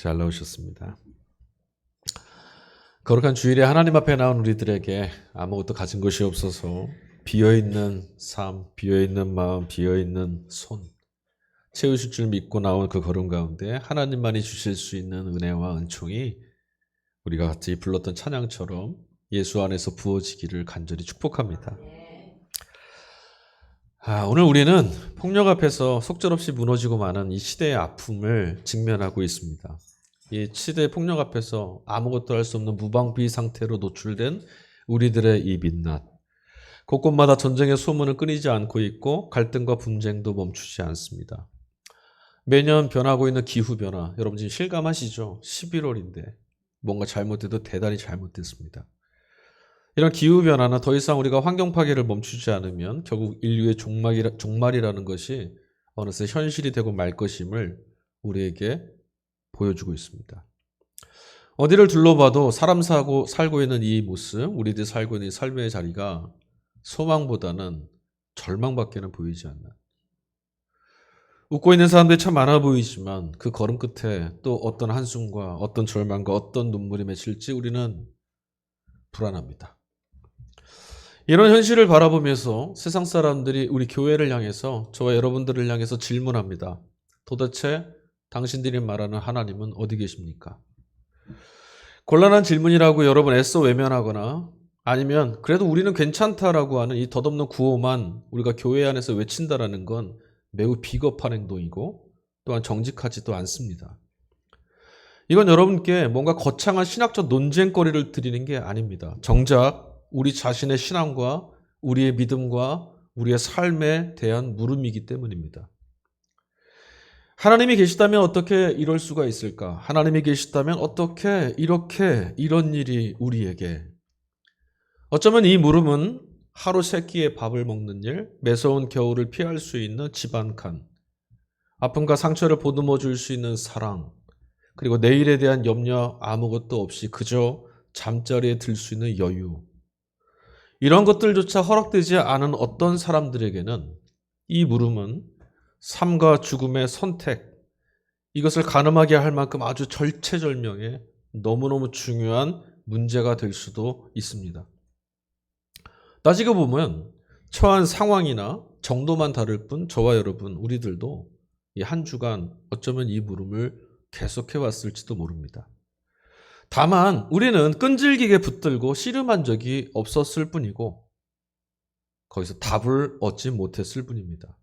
잘 나오셨습니다. 거룩한 주일에 하나님 앞에 나온 우리들에게 아무것도 가진 것이 없어서 비어있는 삶, 비어있는 마음, 비어있는 손 채우실 줄 믿고 나온 그 걸음 가운데 하나님만이 주실 수 있는 은혜와 은총이 우리가 같이 불렀던 찬양처럼 예수 안에서 부어지기를 간절히 축복합니다. 오늘 우리는 폭력 앞에서 속절없이 무너지고 마는 이 시대의 아픔을 직면하고 있습니다. 이 시대의 폭력 앞에서 아무것도 할 수 없는 무방비 상태로 노출된 우리들의 이 민낯. 곳곳마다 전쟁의 소문은 끊이지 않고 있고 갈등과 분쟁도 멈추지 않습니다. 매년 변하고 있는 기후변화, 여러분 지금 실감하시죠? 11월인데 뭔가 잘못돼도 대단히 잘못됐습니다. 이런 기후변화는 더 이상 우리가 환경 파괴를 멈추지 않으면 결국 인류의 종말이라는 것이 어느새 현실이 되고 말 것임을 우리에게 보여주고 있습니다. 어디를 둘러봐도 사람 살고 있는 이 모습, 우리들이 살고 있는 이 삶의 자리가 소망보다는 절망밖에는 보이지 않는. 웃고 있는 사람들이 참 많아 보이지만 그 걸음 끝에 또 어떤 한숨과 어떤 절망과 어떤 눈물이 맺힐지 우리는 불안합니다. 이런 현실을 바라보면서 세상 사람들이 우리 교회를 향해서 저와 여러분들을 향해서 질문합니다. 도대체 당신들이 말하는 하나님은 어디 계십니까? 곤란한 질문이라고 여러분 애써 외면하거나 아니면 그래도 우리는 괜찮다라고 하는 이 덧없는 구호만 우리가 교회 안에서 외친다라는 건 매우 비겁한 행동이고 또한 정직하지도 않습니다. 이건 여러분께 뭔가 거창한 신학적 논쟁거리를 드리는 게 아닙니다. 정작 우리 자신의 신앙과 우리의 믿음과 우리의 삶에 대한 물음이기 때문입니다. 하나님이 계시다면 어떻게 이럴 수가 있을까? 하나님이 계시다면 어떻게 이런 일이 우리에게? 어쩌면 이 물음은 하루 세 끼의 밥을 먹는 일, 매서운 겨울을 피할 수 있는 집 한 칸, 아픔과 상처를 보듬어 줄 수 있는 사랑, 그리고 내일에 대한 염려 아무것도 없이 그저 잠자리에 들 수 있는 여유, 이런 것들조차 허락되지 않은 어떤 사람들에게는 이 물음은 삶과 죽음의 선택, 이것을 가늠하게 할 만큼 아주 절체절명의 너무너무 중요한 문제가 될 수도 있습니다. 따지고 보면 처한 상황이나 정도만 다를 뿐 저와 여러분 우리들도 이 한 주간 어쩌면 이 물음을 계속해 왔을지도 모릅니다. 다만 우리는 끈질기게 붙들고 씨름한 적이 없었을 뿐이고 거기서 답을 얻지 못했을 뿐입니다.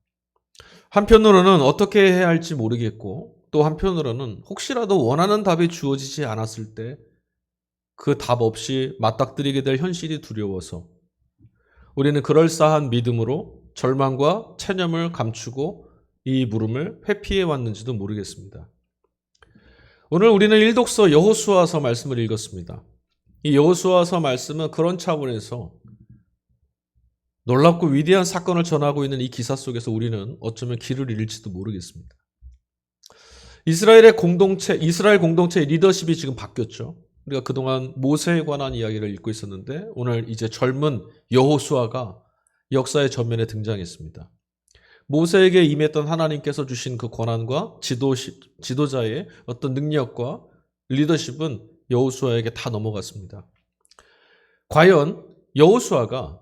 한편으로는 어떻게 해야 할지 모르겠고 또 한편으로는 혹시라도 원하는 답이 주어지지 않았을 때 그 답 없이 맞닥뜨리게 될 현실이 두려워서 우리는 그럴싸한 믿음으로 절망과 체념을 감추고 이 물음을 회피해 왔는지도 모르겠습니다. 오늘 우리는 일독서 여호수아서 말씀을 읽었습니다. 이 여호수아서 말씀은 그런 차원에서 놀랍고 위대한 사건을 전하고 있는 이 기사 속에서 우리는 어쩌면 길을 잃을지도 모르겠습니다. 이스라엘 공동체의 리더십이 지금 바뀌었죠. 우리가 그동안 모세에 관한 이야기를 읽고 있었는데 오늘 이제 젊은 여호수아가 역사의 전면에 등장했습니다. 모세에게 임했던 하나님께서 주신 그 권한과 지도자의 어떤 능력과 리더십은 여호수아에게 다 넘어갔습니다. 과연 여호수아가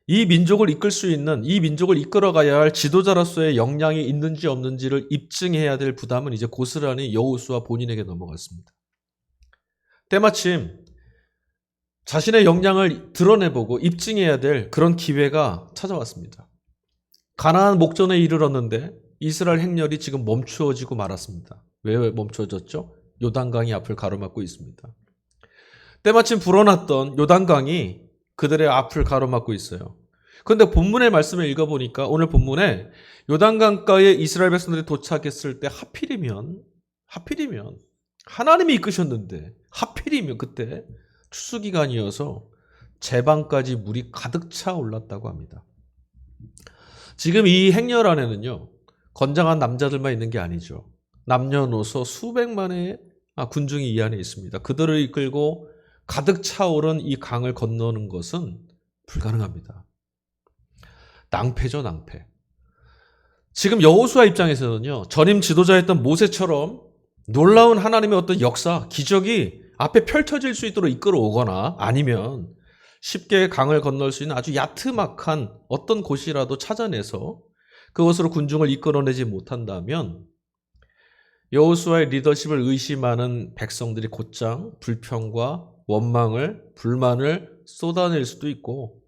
이 민족을 이끌 수 있는, 이 민족을 이끌어가야 할 지도자로서의 역량이 있는지 없는지를 입증해야 될 부담은 이제 고스란히 여호수아 본인에게 넘어갔습니다. 때마침 자신의 역량을 드러내보고 입증해야 될 그런 기회가 찾아왔습니다. 가나안 목전에 이르렀는데 이스라엘 행렬이 지금 멈추어지고 말았습니다. 왜 멈춰졌죠? 요단강이 앞을 가로막고 있습니다. 때마침 불어났던 요단강이 그들의 앞을 가로막고 있어요. 그런데 본문의 말씀을 읽어보니까 오늘 본문에 요단강가에 이스라엘 백성들이 도착했을 때 하필이면 하나님이 이끄셨는데 하필이면 그때 추수기간이어서 제방까지 물이 가득 차 올랐다고 합니다. 지금 이 행렬 안에는요, 건장한 남자들만 있는 게 아니죠. 남녀노소 수백만의 군중이 이 안에 있습니다. 그들을 이끌고 가득 차오른 이 강을 건너는 것은 불가능합니다. 낭패죠, 낭패. 지금 여호수아 입장에서는요, 전임 지도자였던 모세처럼 놀라운 하나님의 어떤 역사, 기적이 앞에 펼쳐질 수 있도록 이끌어 오거나 아니면 쉽게 강을 건널 수 있는 아주 야트막한 어떤 곳이라도 찾아내서 그것으로 군중을 이끌어내지 못한다면 여호수아의 리더십을 의심하는 백성들이 곧장 불평과 원망을, 불만을 쏟아낼 수도 있고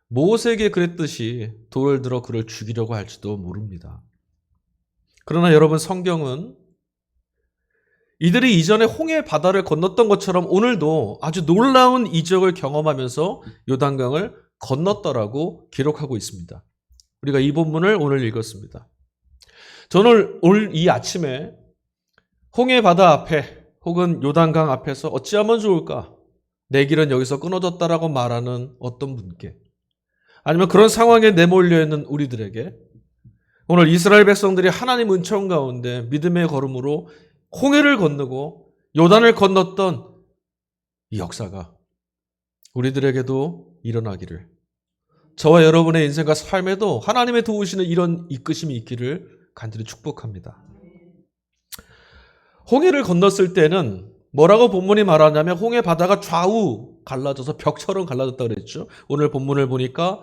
모세에게 그랬듯이 돌을 들어 그를 죽이려고 할지도 모릅니다. 그러나 여러분, 성경은 이들이 이전에 홍해 바다를 건넜던 것처럼 오늘도 아주 놀라운 이적을 경험하면서 요단강을 건넜다라고 기록하고 있습니다. 우리가 이 본문을 오늘 읽었습니다. 저는 오늘 이 아침에 홍해 바다 앞에 혹은 요단강 앞에서 어찌하면 좋을까? 내 길은 여기서 끊어졌다라고 말하는 어떤 분께, 아니면 그런 상황에 내몰려 있는 우리들에게 오늘 이스라엘 백성들이 하나님 은총 가운데 믿음의 걸음으로 홍해를 건너고 요단을 건넜던 이 역사가 우리들에게도 일어나기를, 저와 여러분의 인생과 삶에도 하나님의 도우시는 이런 이끄심이 있기를 간절히 축복합니다. 홍해를 건넜을 때는 뭐라고 본문이 말하냐면 홍해 바다가 좌우 갈라져서 벽처럼 갈라졌다 그랬죠. 오늘 본문을 보니까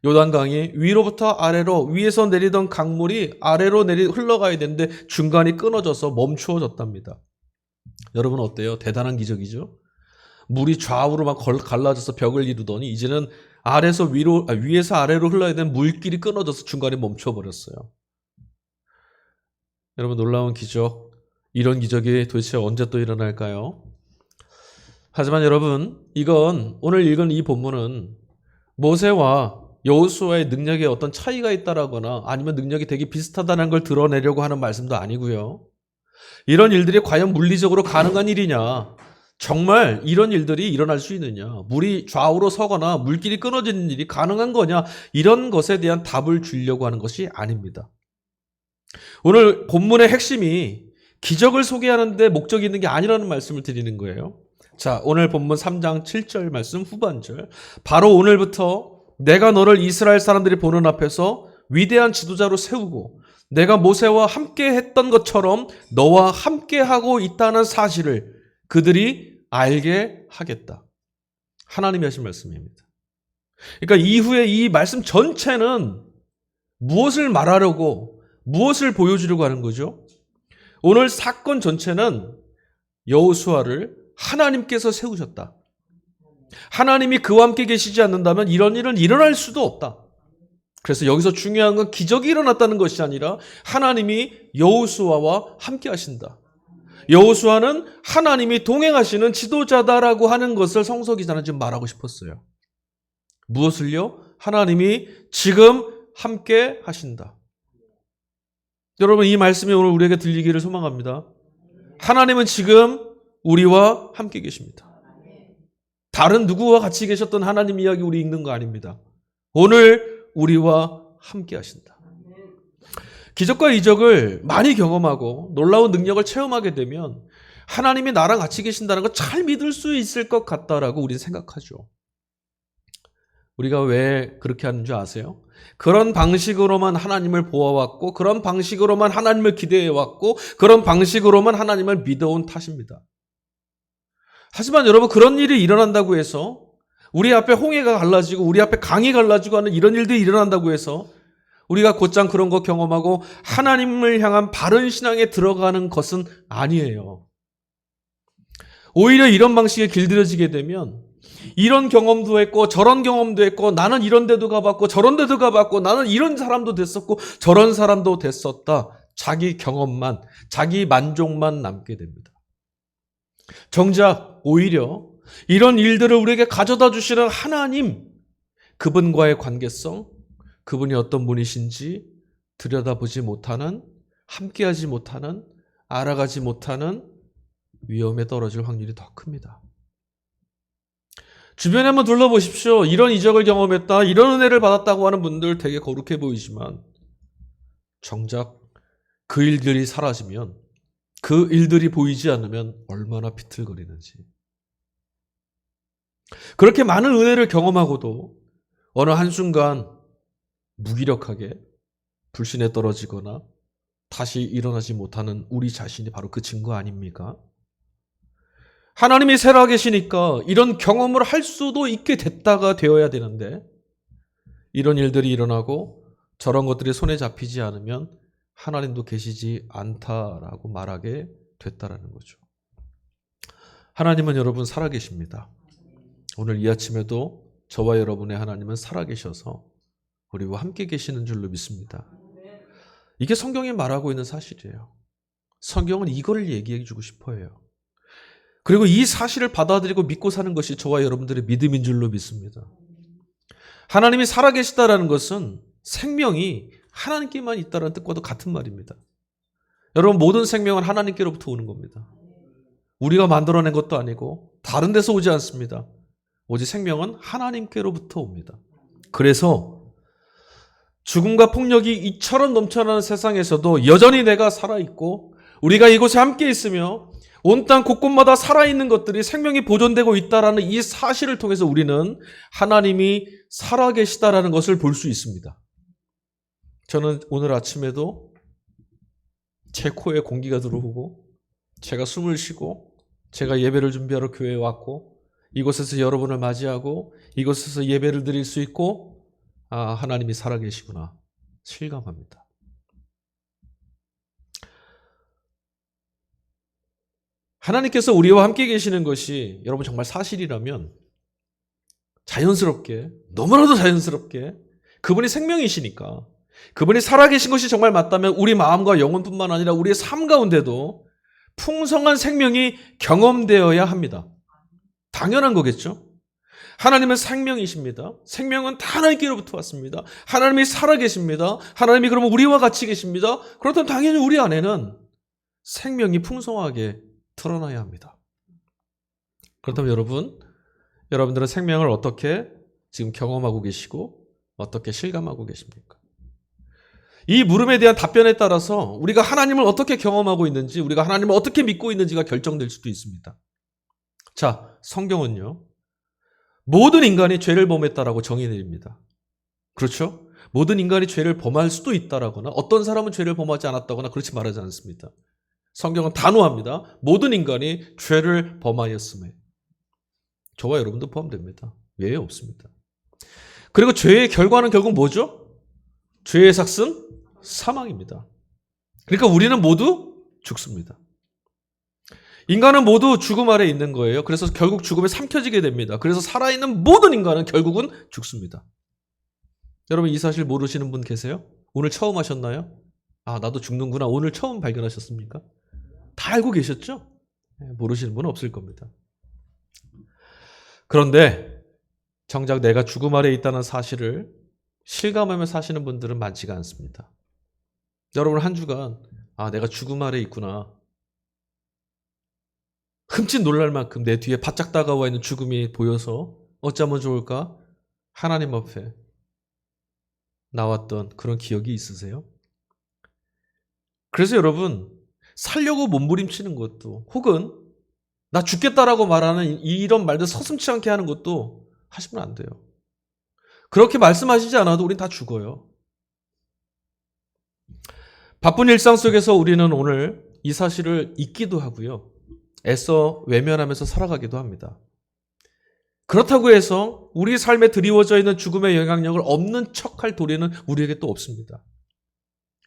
요단강이 위로부터 아래로, 위에서 내리던 강물이 아래로 흘러가야 되는데 중간이 끊어져서 멈추어졌답니다. 여러분 어때요? 대단한 기적이죠? 물이 좌우로 막 갈라져서 벽을 이루더니 이제는 위에서 아래로 흘러야 되는 물길이 끊어져서 중간에 멈춰버렸어요. 여러분, 놀라운 기적, 이런 기적이 도대체 언제 또 일어날까요? 하지만 여러분, 이건 오늘 읽은 이 본문은 모세와 여호수아의 능력에 어떤 차이가 있다라거나 아니면 능력이 되게 비슷하다는 걸 드러내려고 하는 말씀도 아니고요. 이런 일들이 과연 물리적으로 가능한 일이냐, 정말 이런 일들이 일어날 수 있느냐, 물이 좌우로 서거나 물길이 끊어지는 일이 가능한 거냐, 이런 것에 대한 답을 주려고 하는 것이 아닙니다. 오늘 본문의 핵심이 기적을 소개하는 데 목적이 있는 게 아니라는 말씀을 드리는 거예요. 자, 오늘 본문 3장 7절 말씀 후반절, 바로 오늘부터 내가 너를 이스라엘 사람들이 보는 앞에서 위대한 지도자로 세우고 내가 모세와 함께 했던 것처럼 너와 함께 하고 있다는 사실을 그들이 알게 하겠다. 하나님이 하신 말씀입니다. 그러니까 이후에 이 말씀 전체는 무엇을 말하려고, 무엇을 보여주려고 하는 거죠? 오늘 사건 전체는 여호수아를 하나님께서 세우셨다. 하나님이 그와 함께 계시지 않는다면 이런 일은 일어날 수도 없다. 그래서 여기서 중요한 건 기적이 일어났다는 것이 아니라 하나님이 여호수아와 함께 하신다. 여호수아는 하나님이 동행하시는 지도자다라고 하는 것을 성서 기자는 지금 말하고 싶었어요. 무엇을요? 하나님이 지금 함께 하신다. 여러분, 이 말씀이 오늘 우리에게 들리기를 소망합니다. 하나님은 지금 우리와 함께 계십니다. 다른 누구와 같이 계셨던 하나님 이야기 우리 읽는 거 아닙니다. 오늘 우리와 함께 하신다. 기적과 이적을 많이 경험하고 놀라운 능력을 체험하게 되면 하나님이 나랑 같이 계신다는 걸 잘 믿을 수 있을 것 같다라고 우리는 생각하죠. 우리가 왜 그렇게 하는 줄 아세요? 그런 방식으로만 하나님을 보아왔고, 그런 방식으로만 하나님을 기대해왔고, 그런 방식으로만 하나님을 믿어온 탓입니다. 하지만 여러분, 그런 일이 일어난다고 해서 우리 앞에 홍해가 갈라지고 우리 앞에 강이 갈라지고 하는 이런 일들이 일어난다고 해서 우리가 곧장 그런 거 경험하고 하나님을 향한 바른 신앙에 들어가는 것은 아니에요. 오히려 이런 방식에 길들여지게 되면 이런 경험도 했고 저런 경험도 했고 나는 이런 데도 가봤고 저런 데도 가봤고 나는 이런 사람도 됐었고 저런 사람도 됐었다. 자기 경험만, 자기 만족만 남게 됩니다. 정작 오히려 이런 일들을 우리에게 가져다 주시는 하나님, 그분과의 관계성, 그분이 어떤 분이신지 들여다보지 못하는, 함께하지 못하는, 알아가지 못하는 위험에 떨어질 확률이 더 큽니다. 주변에 한번 둘러보십시오. 이런 이적을 경험했다, 이런 은혜를 받았다고 하는 분들 되게 거룩해 보이지만 정작 그 일들이 사라지면, 그 일들이 보이지 않으면 얼마나 비틀거리는지. 그렇게 많은 은혜를 경험하고도 어느 한순간 무기력하게 불신에 떨어지거나 다시 일어나지 못하는 우리 자신이 바로 그 증거 아닙니까? 하나님이 살아계시니까 이런 경험을 할 수도 있게 됐다가 되어야 되는데 이런 일들이 일어나고 저런 것들이 손에 잡히지 않으면 하나님도 계시지 않다라고 말하게 됐다라는 거죠. 하나님은 여러분 살아계십니다. 오늘 이 아침에도 저와 여러분의 하나님은 살아계셔서 우리와 함께 계시는 줄로 믿습니다. 이게 성경이 말하고 있는 사실이에요. 성경은 이거를 얘기해 주고 싶어 해요. 그리고 이 사실을 받아들이고 믿고 사는 것이 저와 여러분들의 믿음인 줄로 믿습니다. 하나님이 살아계시다라는 것은 생명이 하나님께만 있다는 뜻과도 같은 말입니다. 여러분 모든 생명은 하나님께로부터 오는 겁니다. 우리가 만들어낸 것도 아니고 다른 데서 오지 않습니다. 오직 생명은 하나님께로부터 옵니다. 그래서 죽음과 폭력이 이처럼 넘쳐나는 세상에서도 여전히 내가 살아있고 우리가 이곳에 함께 있으며 온 땅 곳곳마다 살아있는 것들이 생명이 보존되고 있다는 이 사실을 통해서 우리는 하나님이 살아계시다라는 것을 볼 수 있습니다. 저는 오늘 아침에도 제 코에 공기가 들어오고 제가 숨을 쉬고 제가 예배를 준비하러 교회에 왔고 이곳에서 여러분을 맞이하고 이곳에서 예배를 드릴 수 있고 하나님이 살아계시구나 실감합니다. 하나님께서 우리와 함께 계시는 것이 여러분 정말 사실이라면 자연스럽게 너무나도 자연스럽게 그분이 생명이시니까 그분이 살아계신 것이 정말 맞다면 우리 마음과 영혼뿐만 아니라 우리의 삶 가운데도 풍성한 생명이 경험되어야 합니다. 당연한 거겠죠? 하나님은 생명이십니다. 생명은 다 하나님께로부터 왔습니다. 하나님이 살아계십니다. 하나님이 그러면 우리와 같이 계십니다. 그렇다면 당연히 우리 안에는 생명이 풍성하게 드러나야 합니다. 그렇다면 여러분들은 생명을 어떻게 지금 경험하고 계시고 어떻게 실감하고 계십니까? 이 물음에 대한 답변에 따라서 우리가 하나님을 어떻게 경험하고 있는지 우리가 하나님을 어떻게 믿고 있는지가 결정될 수도 있습니다. 자, 성경은요. 모든 인간이 죄를 범했다라고 정의 내립니다. 그렇죠? 모든 인간이 죄를 범할 수도 있다라거나 어떤 사람은 죄를 범하지 않았다거나 그렇지 말하지 않습니다. 성경은 단호합니다. 모든 인간이 죄를 범하였음에 저와 여러분도 포함됩니다. 외에 없습니다. 그리고 죄의 결과는 결국 뭐죠? 죄의 삭은 사망입니다. 그러니까 우리는 모두 죽습니다. 인간은 모두 죽음 아래 있는 거예요. 그래서 결국 죽음에 삼켜지게 됩니다. 그래서 살아있는 모든 인간은 결국은 죽습니다. 여러분 이 사실 모르시는 분 계세요? 오늘 처음 하셨나요? 나도 죽는구나. 오늘 처음 발견하셨습니까? 다 알고 계셨죠? 모르시는 분은 없을 겁니다. 그런데 정작 내가 죽음 아래 있다는 사실을 실감하며 사시는 분들은 많지가 않습니다. 여러분 한 주간 내가 죽음 아래 있구나. 흠칫 놀랄 만큼 내 뒤에 바짝 다가와 있는 죽음이 보여서 어쩌면 좋을까? 하나님 앞에 나왔던 그런 기억이 있으세요? 그래서 여러분 살려고 몸부림치는 것도 혹은 나 죽겠다라고 말하는 이런 말들 서슴지 않게 하는 것도 하시면 안 돼요. 그렇게 말씀하시지 않아도 우린 다 죽어요. 바쁜 일상 속에서 우리는 오늘 이 사실을 잊기도 하고요. 애써 외면하면서 살아가기도 합니다. 그렇다고 해서 우리 삶에 드리워져 있는 죽음의 영향력을 없는 척할 도리는 우리에게 또 없습니다.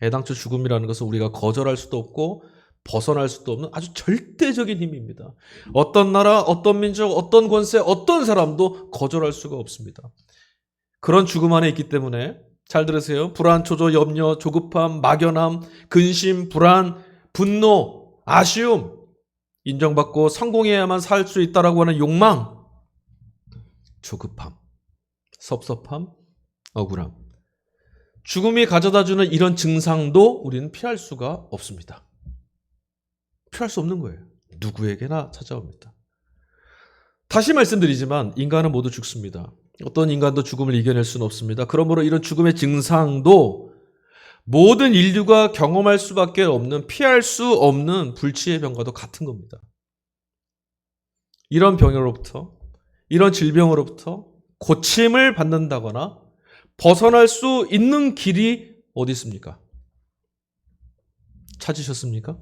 애당초 죽음이라는 것은 우리가 거절할 수도 없고 벗어날 수도 없는 아주 절대적인 힘입니다. 어떤 나라, 어떤 민족, 어떤 권세, 어떤 사람도 거절할 수가 없습니다. 그런 죽음 안에 있기 때문에 잘 들으세요. 불안, 초조, 염려, 조급함, 막연함, 근심, 불안, 분노, 아쉬움, 인정받고 성공해야만 살 수 있다라고 하는 욕망, 조급함, 섭섭함, 억울함. 죽음이 가져다주는 이런 증상도 우리는 피할 수가 없습니다. 피할 수 없는 거예요. 누구에게나 찾아옵니다. 다시 말씀드리지만 인간은 모두 죽습니다. 어떤 인간도 죽음을 이겨낼 수는 없습니다. 그러므로 이런 죽음의 증상도 모든 인류가 경험할 수밖에 없는 피할 수 없는 불치의 병과도 같은 겁니다. 이런 병으로부터 이런 질병으로부터 고침을 받는다거나 벗어날 수 있는 길이 어디 있습니까? 찾으셨습니까?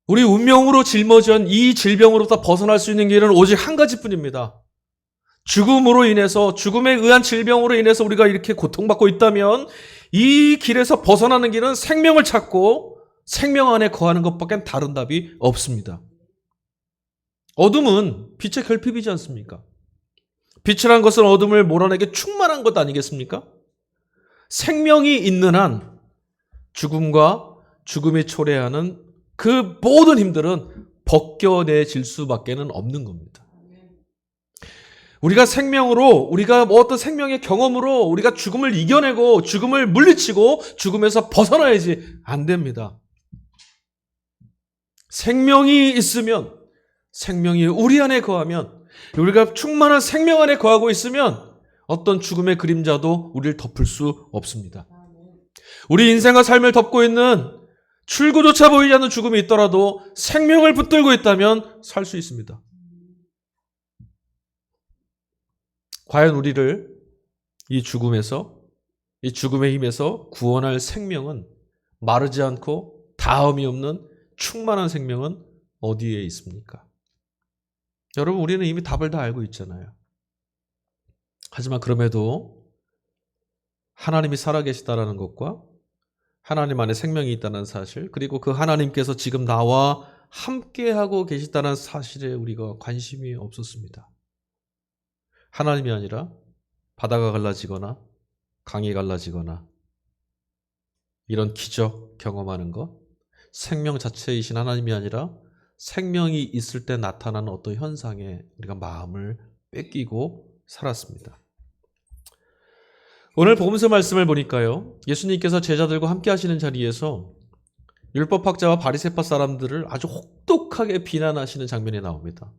우리 운명으로 짊어진 이 질병으로부터 벗어날 수 있는 길은 오직 한 가지뿐입니다. 죽음으로 인해서, 죽음에 의한 질병으로 인해서 우리가 이렇게 고통받고 있다면 이 길에서 벗어나는 길은 생명을 찾고 생명 안에 거하는 것밖에 다른 답이 없습니다. 어둠은 빛의 결핍이지 않습니까? 빛이란 것은 어둠을 몰아내게 충만한 것 아니겠습니까? 생명이 있는 한 죽음과 죽음이 초래하는 그 모든 힘들은 벗겨내질 수밖에 없는 겁니다. 우리가 생명으로, 우리가 어떤 생명의 경험으로 우리가 죽음을 이겨내고 죽음을 물리치고 죽음에서 벗어나야지 안 됩니다. 생명이 있으면, 생명이 우리 안에 거하면, 우리가 충만한 생명 안에 거하고 있으면 어떤 죽음의 그림자도 우리를 덮을 수 없습니다. 우리 인생과 삶을 덮고 있는 출구조차 보이지 않는 죽음이 있더라도 생명을 붙들고 있다면 살 수 있습니다. 과연 우리를 이 죽음에서, 이 죽음의 힘에서 구원할 생명은, 마르지 않고 다함이 없는 충만한 생명은 어디에 있습니까? 여러분, 우리는 이미 답을 다 알고 있잖아요. 하지만 그럼에도 하나님이 살아계시다라는 것과 하나님 안에 생명이 있다는 사실, 그리고 그 하나님께서 지금 나와 함께하고 계시다는 사실에 우리가 관심이 없었습니다. 하나님이 아니라 바다가 갈라지거나 강이 갈라지거나 이런 기적 경험하는 것, 생명 자체이신 하나님이 아니라 생명이 있을 때 나타나는 어떤 현상에 우리가 마음을 뺏기고 살았습니다. 오늘 복음서 말씀을 보니까요, 예수님께서 제자들과 함께 하시는 자리에서 율법학자와 바리새파 사람들을 아주 혹독하게 비난하시는 장면이 나옵니다.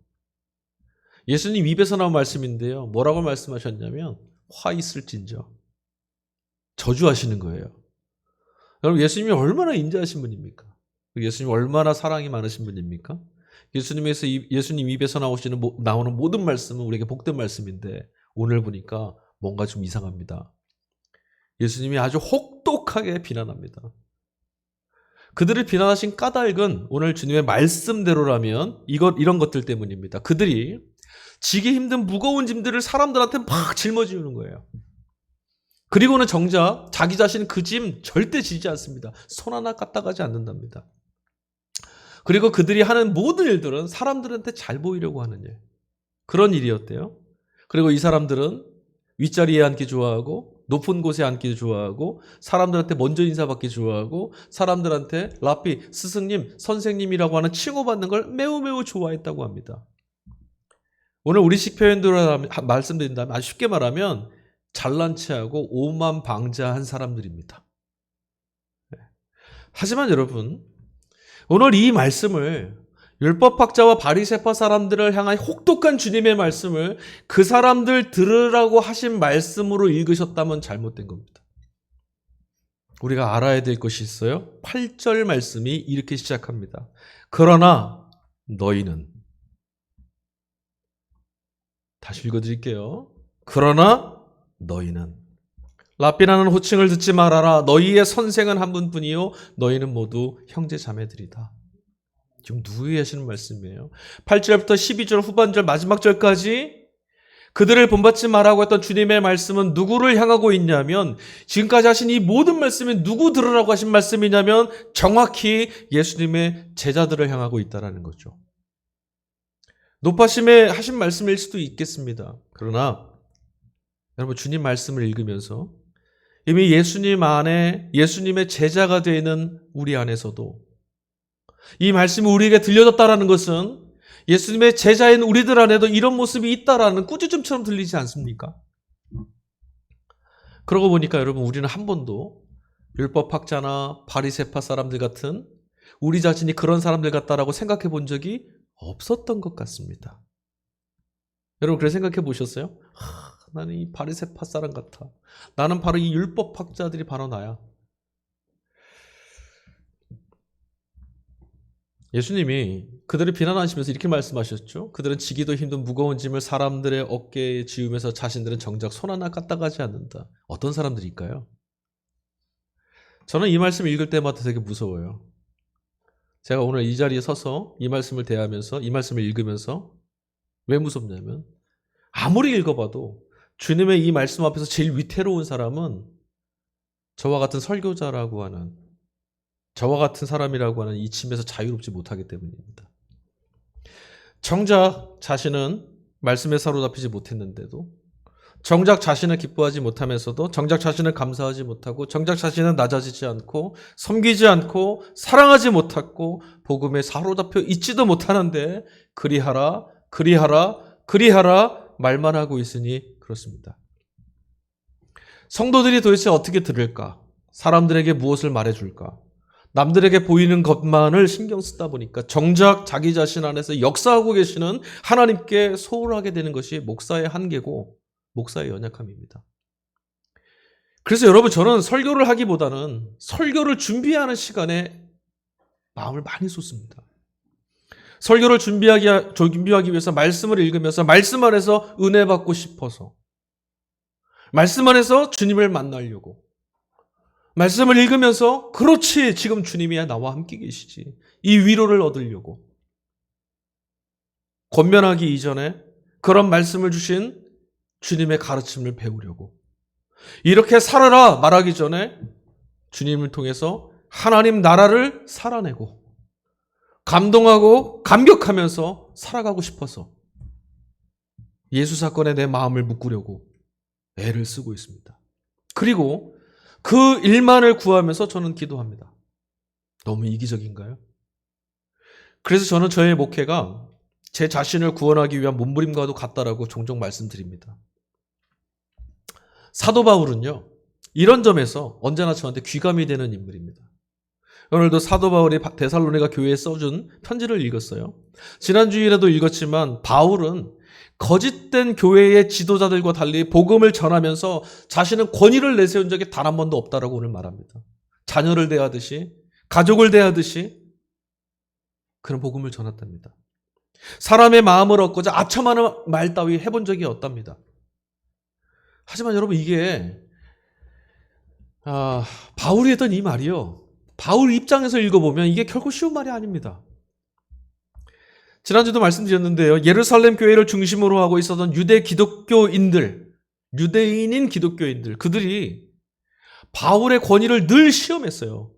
예수님 입에서 나온 말씀인데요, 뭐라고 말씀하셨냐면 화 있을진저, 저주하시는 거예요. 여러분, 예수님이 얼마나 인자하신 분입니까? 예수님이 얼마나 사랑이 많으신 분입니까? 예수님 입에서 나오는 모든 말씀은 우리에게 복된 말씀인데 오늘 보니까 뭔가 좀 이상합니다. 예수님이 아주 혹독하게 비난합니다. 그들을 비난하신 까닭은 오늘 주님의 말씀대로라면 이런 것들 때문입니다. 그들이 지기 힘든 무거운 짐들을 사람들한테 막 짊어지는 거예요. 그리고는 정작 자기 자신 그 짐 절대 지지 않습니다. 손 하나 까딱하지 않는답니다. 그리고 그들이 하는 모든 일들은 사람들한테 잘 보이려고 하는 일, 그런 일이었대요. 그리고 이 사람들은 윗자리에 앉기 좋아하고 높은 곳에 앉기 좋아하고 사람들한테 먼저 인사받기 좋아하고 사람들한테 라피, 스승님, 선생님이라고 하는 칭호받는 걸 매우 매우 좋아했다고 합니다. 오늘 우리식 표현으로 말씀드린다면 아주 쉽게 말하면 잘난 체하고 오만방자한 사람들입니다. 하지만 여러분, 오늘 이 말씀을 율법학자와 바리새파 사람들을 향한 혹독한 주님의 말씀을 그 사람들 들으라고 하신 말씀으로 읽으셨다면 잘못된 겁니다. 우리가 알아야 될 것이 있어요. 8절 말씀이 이렇게 시작합니다. 그러나 너희는, 다시 읽어드릴게요. 그러나 너희는, 라삐라는 호칭을 듣지 말아라. 너희의 선생은 한 분뿐이요 너희는 모두 형제 자매들이다. 지금 누구에게 하시는 말씀이에요? 8절부터 12절 후반절 마지막 절까지 그들을 본받지 말라고 했던 주님의 말씀은 누구를 향하고 있냐면, 지금까지 하신 이 모든 말씀이 누구 들으라고 하신 말씀이냐면 정확히 예수님의 제자들을 향하고 있다는 거죠. 높아심에 하신 말씀일 수도 있겠습니다. 그러나 여러분, 주님 말씀을 읽으면서 이미 예수님 안에 예수님의 제자가 되어 있는 우리 안에서도 이 말씀이 우리에게 들려졌다는 것은 예수님의 제자인 우리들 안에도 이런 모습이 있다라는 꾸짖음처럼 들리지 않습니까? 그러고 보니까 여러분, 우리는 한 번도 율법학자나 바리새파 사람들 같은 우리 자신이 그런 사람들 같다라고 생각해 본 적이 없었던 것 같습니다. 여러분, 그래 생각해 보셨어요? 나는 이 바리새파 사람 같아. 나는 바로 이 율법학자들이 바로 나야. 예수님이 그들을 비난하시면서 이렇게 말씀하셨죠. 그들은 지기도 힘든 무거운 짐을 사람들의 어깨에 지우면서 자신들은 정작 손 하나 까딱하지 않는다. 어떤 사람들일까요? 저는 이 말씀 읽을 때마다 되게 무서워요. 제가 오늘 이 자리에 서서 이 말씀을 대하면서 이 말씀을 읽으면서 왜 무섭냐면 아무리 읽어봐도 주님의 이 말씀 앞에서 제일 위태로운 사람은 저와 같은 설교자라고 하는, 저와 같은 사람이라고 하는 이 짐에서 자유롭지 못하기 때문입니다. 정작 자신은 말씀에 사로잡히지 못했는데도, 정작 자신을 기뻐하지 못하면서도, 정작 자신을 감사하지 못하고, 정작 자신은 낮아지지 않고 섬기지 않고 사랑하지 못하고 복음에 사로잡혀 있지도 못하는데 그리하라 그리하라 그리하라 말만 하고 있으니 그렇습니다. 성도들이 도대체 어떻게 들을까? 사람들에게 무엇을 말해줄까? 남들에게 보이는 것만을 신경 쓰다 보니까 정작 자기 자신 안에서 역사하고 계시는 하나님께 소홀하게 되는 것이 목사의 한계고 목사의 연약함입니다. 그래서 여러분, 저는 설교를 하기보다는 설교를 준비하는 시간에 마음을 많이 쏟습니다. 설교를 준비하기 위해서 말씀을 읽으면서 말씀 안에서 은혜 받고 싶어서, 말씀 안에서 주님을 만나려고, 말씀을 읽으면서 그렇지, 지금 주님이야 나와 함께 계시지, 이 위로를 얻으려고, 권면하기 이전에 그런 말씀을 주신 주님의 가르침을 배우려고, 이렇게 살아라 말하기 전에 주님을 통해서 하나님 나라를 살아내고 감동하고 감격하면서 살아가고 싶어서 예수 사건에 내 마음을 묶으려고 애를 쓰고 있습니다. 그리고 그 일만을 구하면서 저는 기도합니다. 너무 이기적인가요? 그래서 저는 저의 목회가 제 자신을 구원하기 위한 몸부림과도 같다라고 종종 말씀드립니다. 사도 바울은요, 이런 점에서 언제나 저한테 귀감이 되는 인물입니다. 오늘도 사도 바울이 데살로니가 교회에 써준 편지를 읽었어요. 지난 주일에도 읽었지만 바울은 거짓된 교회의 지도자들과 달리 복음을 전하면서 자신은 권위를 내세운 적이 단 한 번도 없다라고 오늘 말합니다. 자녀를 대하듯이, 가족을 대하듯이 그런 복음을 전했답니다. 사람의 마음을 얻고자 아첨하는 말 따위 해본 적이 없답니다. 하지만 여러분, 이게 바울이 했던 이 말이요, 바울 입장에서 읽어보면 이게 결코 쉬운 말이 아닙니다. 지난주도 말씀드렸는데요, 예루살렘 교회를 중심으로 하고 있었던 유대 기독교인들, 유대인인 기독교인들, 그들이 바울의 권위를 늘 시험했어요.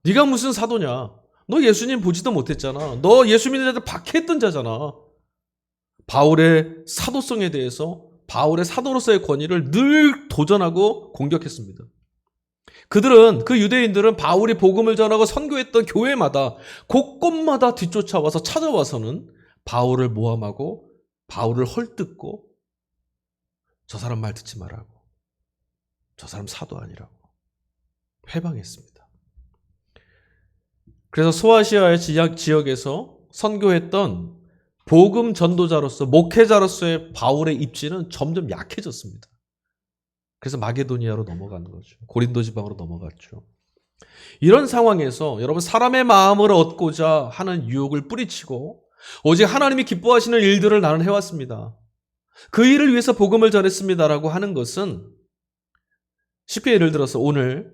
네가 무슨 사도냐? 너 예수님 보지도 못했잖아. 너 예수 믿는 자들 박해했던 자잖아. 바울의 사도성에 대해서, 바울의 사도로서의 권위를 늘 도전하고 공격했습니다. 그 유대인들은 바울이 복음을 전하고 선교했던 교회마다 곳곳마다 뒤쫓아와서 찾아와서는 바울을 모함하고 바울을 헐뜯고 저 사람 말 듣지 말라고, 저 사람 사도 아니라고 회방했습니다. 그래서 소아시아의 지역에서 선교했던 복음 전도자로서, 목회자로서의 바울의 입지는 점점 약해졌습니다. 그래서 마게도니아로 넘어가는 거죠. 고린도 지방으로 넘어갔죠. 이런 상황에서 여러분, 사람의 마음을 얻고자 하는 유혹을 뿌리치고 오직 하나님이 기뻐하시는 일들을 나는 해왔습니다. 그 일을 위해서 복음을 전했습니다라고 하는 것은, 쉽게 예를 들어서 오늘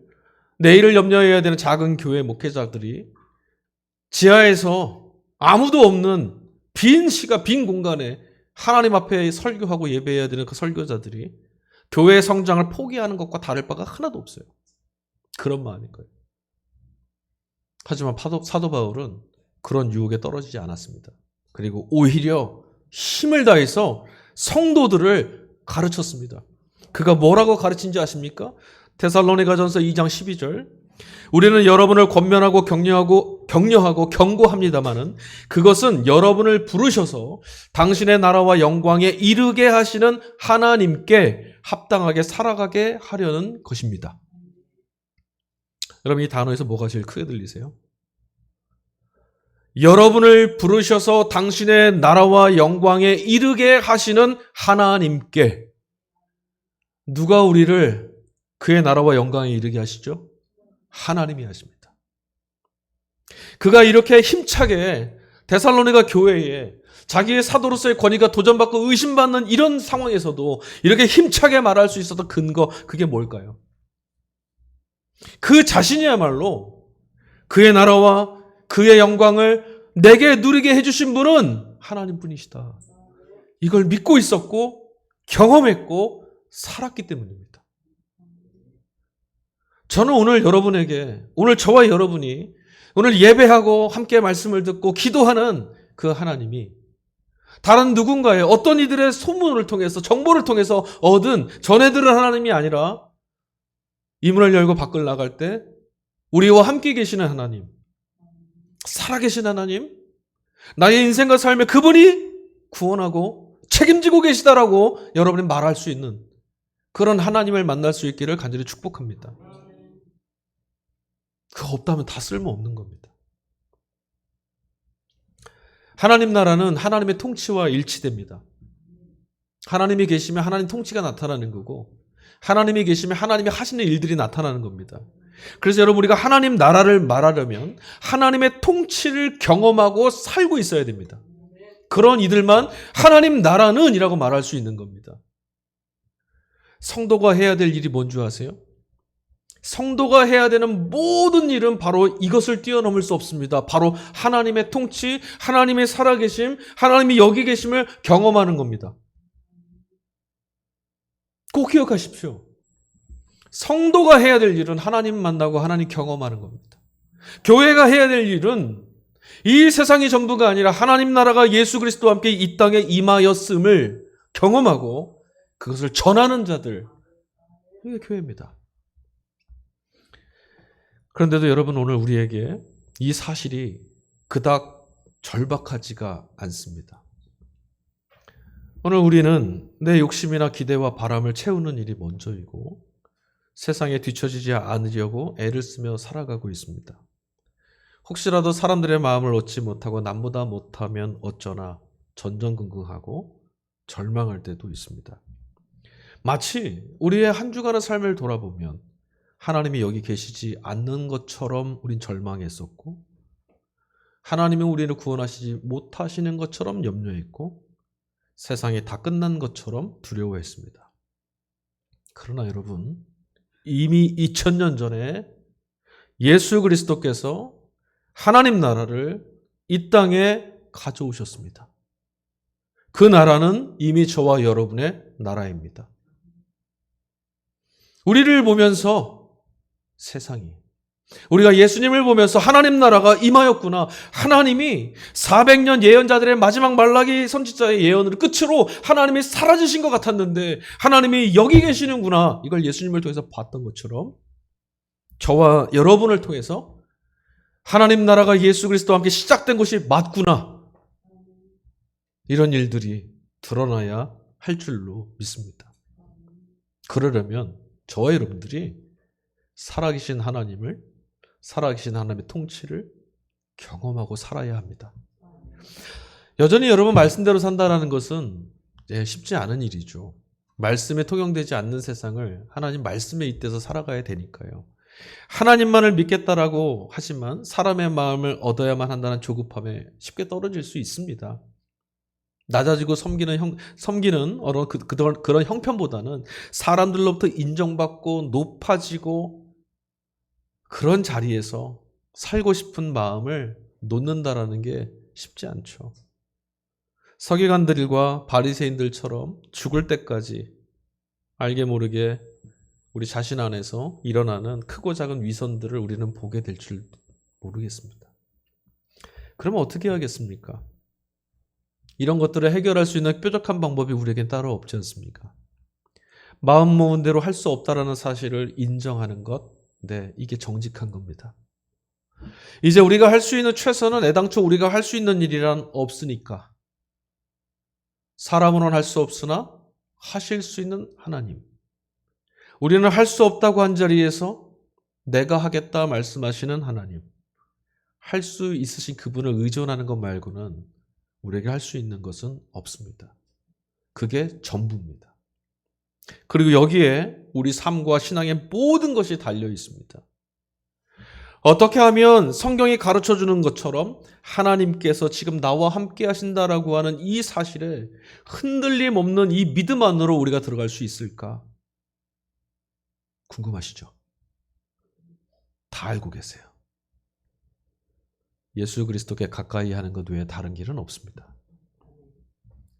내일을 염려해야 되는 작은 교회 목회자들이 지하에서 아무도 없는 빈 공간에 하나님 앞에 설교하고 예배해야 되는 그 설교자들이 교회의 성장을 포기하는 것과 다를 바가 하나도 없어요. 그런 마음인 거예요. 하지만 사도 바울은 그런 유혹에 떨어지지 않았습니다. 그리고 오히려 힘을 다해서 성도들을 가르쳤습니다. 그가 뭐라고 가르친지 아십니까? 데살로니가전서 2장 12절, 우리는 여러분을 권면하고 격려하고 경고합니다마는 그것은 여러분을 부르셔서 당신의 나라와 영광에 이르게 하시는 하나님께 합당하게 살아가게 하려는 것입니다. 여러분, 이 단어에서 뭐가 제일 크게 들리세요? 여러분을 부르셔서 당신의 나라와 영광에 이르게 하시는 하나님께. 누가 우리를 그의 나라와 영광에 이르게 하시죠? 하나님이 하십니다. 그가 이렇게 힘차게 데살로니가 교회에 자기의 사도로서의 권위가 도전받고 의심받는 이런 상황에서도 이렇게 힘차게 말할 수 있었던 근거, 그게 뭘까요? 그 자신이야말로 그의 나라와 그의 영광을 내게 누리게 해주신 분은 하나님뿐이시다. 이걸 믿고 있었고 경험했고 살았기 때문입니다. 저는 오늘 여러분에게, 오늘 저와 여러분이 오늘 예배하고 함께 말씀을 듣고 기도하는 그 하나님이 다른 누군가의 어떤 이들의 소문을 통해서 정보를 통해서 얻은 전해 들은 하나님이 아니라 이 문을 열고 밖을 나갈 때 우리와 함께 계시는 하나님, 살아계신 하나님, 나의 인생과 삶에 그분이 구원하고 책임지고 계시다라고 여러분이 말할 수 있는 그런 하나님을 만날 수 있기를 간절히 축복합니다. 그거 없다면 다 쓸모없는 겁니다. 하나님 나라는 하나님의 통치와 일치됩니다. 하나님이 계시면 하나님 통치가 나타나는 거고 하나님이 계시면 하나님이 하시는 일들이 나타나는 겁니다. 그래서 여러분 우리가 하나님 나라를 말하려면 하나님의 통치를 경험하고 살고 있어야 됩니다. 그런 이들만 하나님 나라는 이라고 말할 수 있는 겁니다. 성도가 해야 될 일이 뭔지 아세요? 성도가 해야 되는 모든 일은 바로 이것을 뛰어넘을 수 없습니다. 바로 하나님의 통치, 하나님의 살아계심, 하나님이 여기 계심을 경험하는 겁니다. 꼭 기억하십시오. 성도가 해야 될 일은 하나님 만나고 하나님 경험하는 겁니다. 교회가 해야 될 일은 이 세상이 전부가 아니라 하나님 나라가 예수 그리스도와 함께 이 땅에 임하였음을 경험하고 그것을 전하는 자들, 이게 교회입니다. 그런데도 여러분 오늘 우리에게 이 사실이 그닥 절박하지가 않습니다. 오늘 우리는 내 욕심이나 기대와 바람을 채우는 일이 먼저이고 세상에 뒤처지지 않으려고 애를 쓰며 살아가고 있습니다. 혹시라도 사람들의 마음을 얻지 못하고 남보다 못하면 어쩌나 전전긍긍하고 절망할 때도 있습니다. 마치 우리의 한 주간의 삶을 돌아보면 하나님이 여기 계시지 않는 것처럼 우린 절망했었고 하나님이 우리를 구원하시지 못하시는 것처럼 염려했고 세상이 다 끝난 것처럼 두려워했습니다. 그러나 여러분 이미 2000년 전에 예수 그리스도께서 하나님 나라를 이 땅에 가져오셨습니다. 그 나라는 이미 저와 여러분의 나라입니다. 우리를 보면서 세상이 우리가 예수님을 보면서 하나님 나라가 임하였구나. 하나님이 400년 예언자들의 마지막 말라기 선지자의 예언을 끝으로 하나님이 사라지신 것 같았는데 하나님이 여기 계시는구나. 이걸 예수님을 통해서 봤던 것처럼 저와 여러분을 통해서 하나님 나라가 예수 그리스도와 함께 시작된 것이 맞구나. 이런 일들이 드러나야 할 줄로 믿습니다. 그러려면 저와 여러분들이 살아계신 하나님을, 살아계신 하나님의 통치를 경험하고 살아야 합니다. 여전히 여러분 말씀대로 산다는 것은 쉽지 않은 일이죠. 말씀에 통용되지 않는 세상을 하나님 말씀에 잇대서 살아가야 되니까요. 하나님만을 믿겠다라고 하지만 사람의 마음을 얻어야만 한다는 조급함에 쉽게 떨어질 수 있습니다. 낮아지고 섬기는 그런 형편보다는 사람들로부터 인정받고 높아지고 그런 자리에서 살고 싶은 마음을 놓는다라는 게 쉽지 않죠. 서기관들과 바리새인들처럼 죽을 때까지 알게 모르게 우리 자신 안에서 일어나는 크고 작은 위선들을 우리는 보게 될 줄 모르겠습니다. 그러면 어떻게 하겠습니까? 이런 것들을 해결할 수 있는 뾰족한 방법이 우리에겐 따로 없지 않습니까? 마음 먹은 대로 할 수 없다라는 사실을 인정하는 것, 이게 정직한 겁니다. 이제 우리가 할 수 있는 최선은 애당초 우리가 할 수 있는 일이란 없으니까 사람으로는 할 수 없으나 하실 수 있는 하나님, 우리는 할 수 없다고 한 자리에서 내가 하겠다 말씀하시는 하나님, 할 수 있으신 그분을 의존하는 것 말고는 우리에게 할 수 있는 것은 없습니다. 그게 전부입니다. 그리고 여기에 우리 삶과 신앙의 모든 것이 달려 있습니다. 어떻게 하면 성경이 가르쳐주는 것처럼 하나님께서 지금 나와 함께 하신다라고 하는 이 사실에 흔들림 없는 이 믿음 안으로 우리가 들어갈 수 있을까? 궁금하시죠? 다 알고 계세요. 예수 그리스도께 가까이 하는 것 외에 다른 길은 없습니다.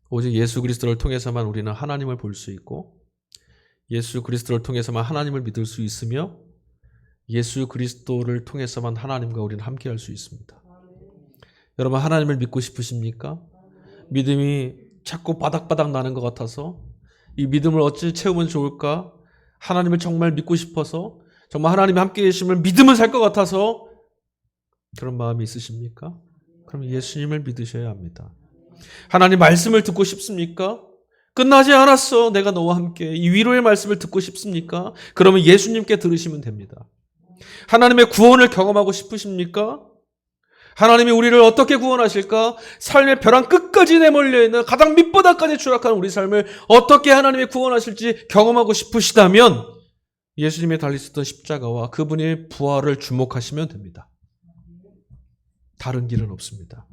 오직 예수 그리스도를 통해서만 우리는 하나님을 볼 수 있고 예수 그리스도를 통해서만 하나님을 믿을 수 있으며 예수 그리스도를 통해서만 하나님과 우리는 함께할 수 있습니다. 여러분 하나님을 믿고 싶으십니까? 믿음이 자꾸 바닥바닥 나는 것 같아서 이 믿음을 어찌 채우면 좋을까? 하나님을 정말 믿고 싶어서 정말 하나님이 함께 계심을 믿으면 살 것 같아서 그런 마음이 있으십니까? 그럼 예수님을 믿으셔야 합니다. 하나님 말씀을 듣고 싶습니까? 끝나지 않았어. 내가 너와 함께. 이 위로의 말씀을 듣고 싶습니까? 그러면 예수님께 들으시면 됩니다. 하나님의 구원을 경험하고 싶으십니까? 하나님이 우리를 어떻게 구원하실까? 삶의 벼랑 끝까지 내몰려 있는 가장 밑바닥까지 추락한 우리 삶을 어떻게 하나님이 구원하실지 경험하고 싶으시다면 예수님이 달리셨던 십자가와 그분의 부활을 주목하시면 됩니다. 다른 길은 없습니다.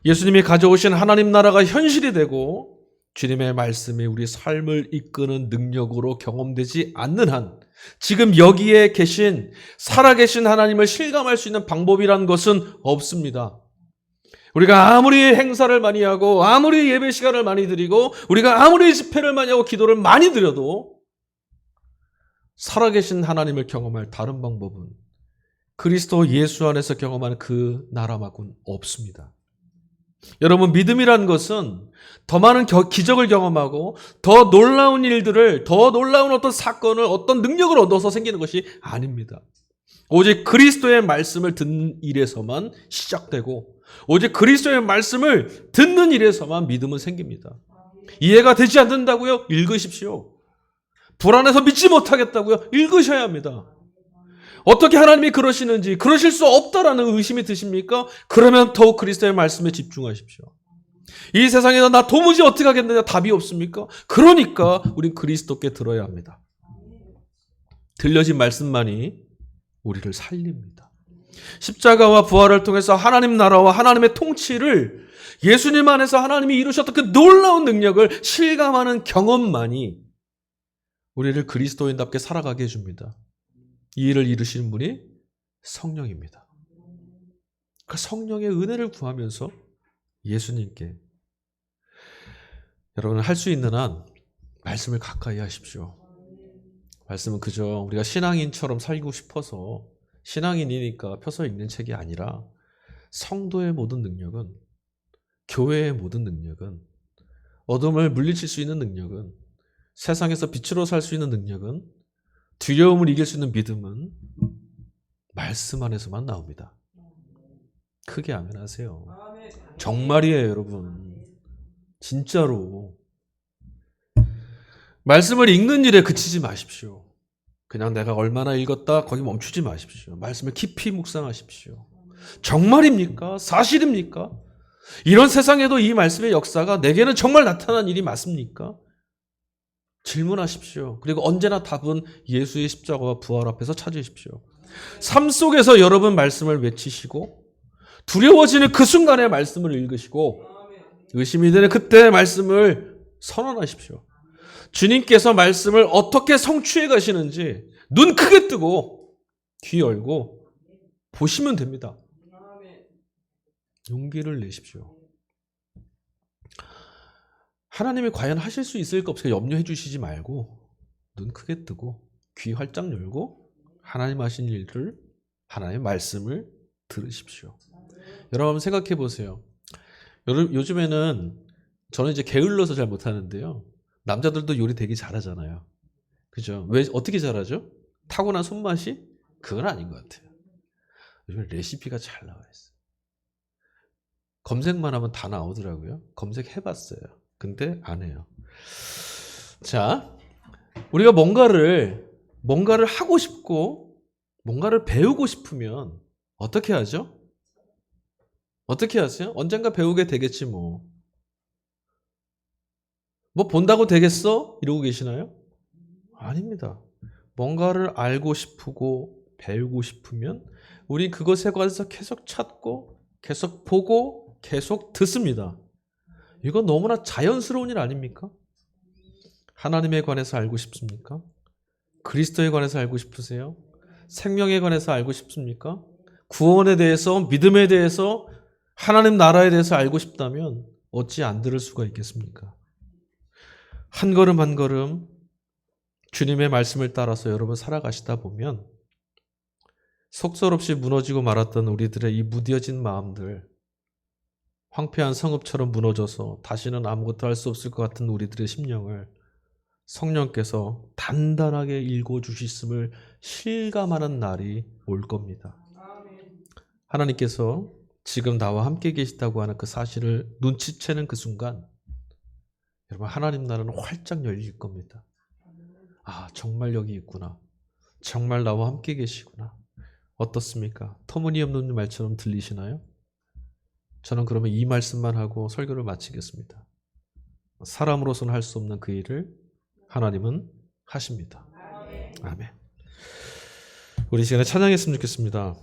예수님이 가져오신 하나님 나라가 현실이 되고 주님의 말씀이 우리 삶을 이끄는 능력으로 경험되지 않는 한 지금 여기에 계신 살아계신 하나님을 실감할 수 있는 방법이란 것은 없습니다. 우리가 아무리 행사를 많이 하고 아무리 예배 시간을 많이 드리고 우리가 아무리 집회를 많이 하고 기도를 많이 드려도 살아계신 하나님을 경험할 다른 방법은 그리스도 예수 안에서 경험하는 그 나라만큼 없습니다. 여러분 믿음이란 것은 더 많은 기적을 경험하고 더 놀라운 일들을 더 놀라운 어떤 사건을 어떤 능력을 얻어서 생기는 것이 아닙니다. 오직 그리스도의 말씀을 듣는 일에서만 시작되고 오직 그리스도의 말씀을 듣는 일에서만 믿음은 생깁니다. 이해가 되지 않는다고요? 읽으십시오. 불안해서 믿지 못하겠다고요? 읽으셔야 합니다. 어떻게 하나님이 그러시는지 그러실 수 없다라는 의심이 드십니까? 그러면 더욱 그리스도의 말씀에 집중하십시오. 이 세상에서 나 도무지 어떻게 하겠느냐 답이 없습니까? 그러니까 우린 그리스도께 들어야 합니다. 들려진 말씀만이 우리를 살립니다. 십자가와 부활을 통해서 하나님 나라와 하나님의 통치를 예수님 안에서 하나님이 이루셨던 그 놀라운 능력을 실감하는 경험만이 우리를 그리스도인답게 살아가게 해줍니다. 이 일을 이루시는 분이 성령입니다. 그 성령의 은혜를 구하면서 예수님께 여러분은 할 수 있는 한 말씀을 가까이 하십시오. 말씀은 그저 우리가 신앙인처럼 살고 싶어서 신앙인이니까 펴서 읽는 책이 아니라 성도의 모든 능력은 교회의 모든 능력은 어둠을 물리칠 수 있는 능력은 세상에서 빛으로 살 수 있는 능력은 두려움을 이길 수 있는 믿음은 말씀 안에서만 나옵니다. 크게 아멘 하세요. 정말이에요, 여러분. 진짜로. 말씀을 읽는 일에 그치지 마십시오. 그냥 내가 얼마나 읽었다 거기 멈추지 마십시오. 말씀을 깊이 묵상하십시오. 정말입니까? 사실입니까? 이런 세상에도 이 말씀의 역사가 내게는 정말 나타난 일이 맞습니까? 질문하십시오. 그리고 언제나 답은 예수의 십자가와 부활 앞에서 찾으십시오. 삶 속에서 여러분 말씀을 외치시고 두려워지는 그 순간에 말씀을 읽으시고 의심이 되는 그때 말씀을 선언하십시오. 주님께서 말씀을 어떻게 성취해 가시는지 눈 크게 뜨고 귀 열고 보시면 됩니다. 용기를 내십시오. 하나님이 과연 하실 수 있을까 없을까 염려해 주시지 말고 눈 크게 뜨고 귀 활짝 열고 하나님 하신 일을 하나님의 말씀을 들으십시오. 여러분 한번 생각해 보세요. 요즘에는 저는 이제 게을러서 잘 못하는데요. 남자들도 요리 되게 잘하잖아요. 그죠? 왜 어떻게 잘하죠? 타고난 손맛이? 그건 아닌 것 같아요. 요즘에 레시피가 잘 나와 있어요. 검색만 하면 다 나오더라고요. 검색해봤어요. 근데 안 해요. 자, 우리가 뭔가를 하고 싶고 뭔가를 배우고 싶으면 어떻게 하죠? 어떻게 하세요? 언젠가 배우게 되겠지 뭐. 뭐 본다고 되겠어? 이러고 계시나요? 아닙니다. 뭔가를 알고 싶고 배우고 싶으면 우리 그것에 관해서 계속 찾고 계속 보고 계속 듣습니다. 이건 너무나 자연스러운 일 아닙니까? 하나님에 관해서 알고 싶습니까? 그리스도에 관해서 알고 싶으세요? 생명에 관해서 알고 싶습니까? 구원에 대해서, 믿음에 대해서, 하나님 나라에 대해서 알고 싶다면 어찌 안 들을 수가 있겠습니까? 한 걸음 한 걸음 주님의 말씀을 따라서 여러분 살아가시다 보면 속절없이 무너지고 말았던 우리들의 이 무뎌진 마음들, 황폐한 성읍처럼 무너져서 다시는 아무것도 할 수 없을 것 같은 우리들의 심령을 성령께서 단단하게 읽어주셨음을 실감하는 날이 올 겁니다. 하나님께서 지금 나와 함께 계시다고 하는 그 사실을 눈치채는 그 순간 여러분 하나님 나라는 활짝 열릴 겁니다. 아, 정말 여기 있구나. 정말 나와 함께 계시구나. 어떻습니까? 터무니없는 말처럼 들리시나요? 저는 그러면 이 말씀만 하고 설교를 마치겠습니다. 사람으로서는 할 수 없는 그 일을 하나님은 하십니다. 아멘. 우리 이 시간에 찬양했으면 좋겠습니다.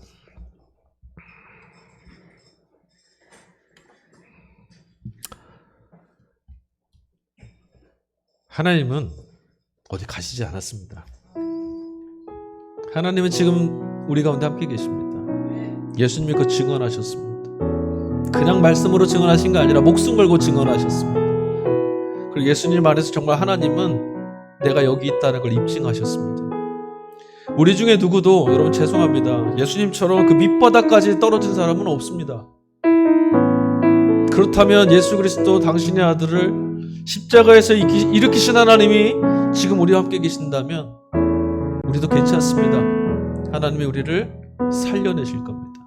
하나님은 어디 가시지 않았습니다. 하나님은 지금 우리 가운데 함께 계십니다. 예수님이 그 증언하셨습니다. 그냥 말씀으로 증언하신 게 아니라 목숨 걸고 증언하셨습니다. 그리고 예수님 안에서 정말 하나님은 내가 여기 있다는 걸 입증하셨습니다. 우리 중에 누구도 여러분 죄송합니다. 예수님처럼 그 밑바닥까지 떨어진 사람은 없습니다. 그렇다면 예수 그리스도 당신의 아들을 십자가에서 일으키신 하나님이 지금 우리와 함께 계신다면 우리도 괜찮습니다. 하나님이 우리를 살려내실 겁니다.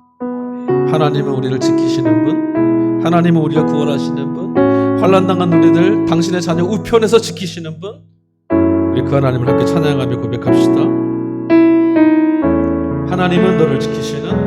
하나님은 우리를 지키시는 분, 하나님은 우리를 구원하시는 분, 환난당한 우리들 당신의 자녀 우편에서 지키시는 분, 우리 그 하나님을 함께 찬양하며 고백합시다. 하나님은 너를 지키시는